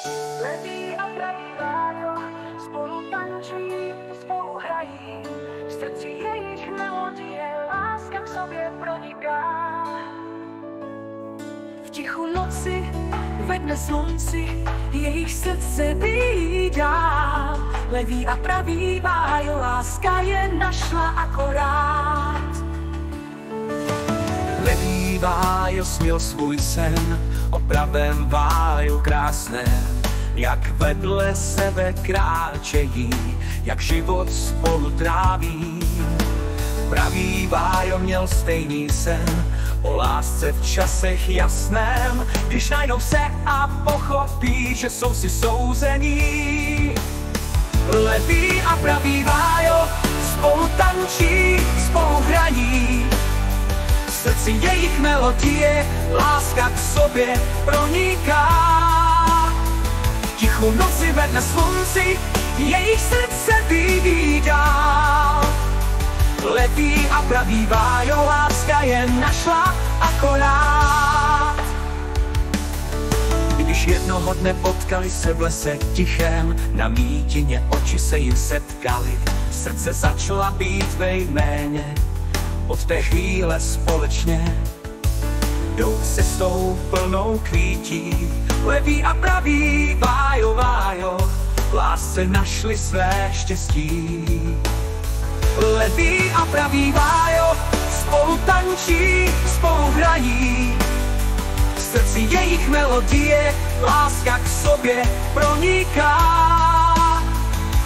Leví a praví rádio, spolu tančí, spolu hrají, v srdci jejich melodie láska k sobě proniká. V tichu noci, ve dne slunci, jejich srdce bídá. Leví a praví vájo, láska je našla akorát. Levý vájo směl svůj sen o pravém váju krásném, jak vedle sebe kráčejí, jak život spolu tráví. Pravý vájo měl stejný sen o lásce v časech jasném, když najdou se a pochopí, že jsou si souzení. Levý a pravý vájo spolu tančí, spolu hrají, v srdci jejich melodie láska k sobě proniká. V tichu noci ve dne slunci jejich srdce bídá. Leví a praví vájo, láska je našla akorát. Když jednoho dne potkali se v lese tichém, na mítině oči se jim setkaly, srdce začala být ve jméně. Od té chvíle společně jdou cestou plnou kvítí. Leví a praví vájo, vájo, v lásce našli své štěstí. Leví a praví vájo spolu tančí, spolu hrají, v srdci jejich melodie láska k sobě proniká.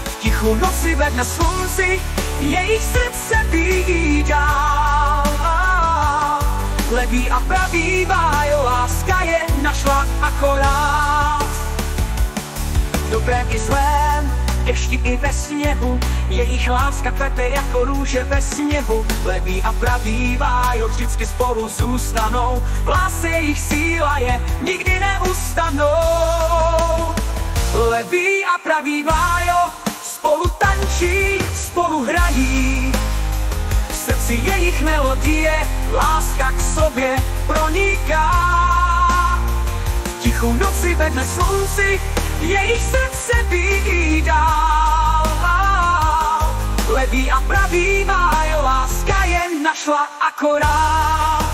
V tichu noci ve dne slunci jejich srdce bídá. Leví a praví vájo, láska je našla akorát. V dobrém i zlém, ještě i ve sněhu, jejich láska kvete jako růže ve sněhu. Leví a praví vájo vždycky spolu zůstanou, v lásce jejich síla je, nikdy neustanou. Leví a praví vájo spolu tančí, spolu hrají, v srdci jejich melodie láska k sobě proniká. V tichu noci ve dne slunci jejich srdce bídá. Leví a praví vájo, láska je našla akorát.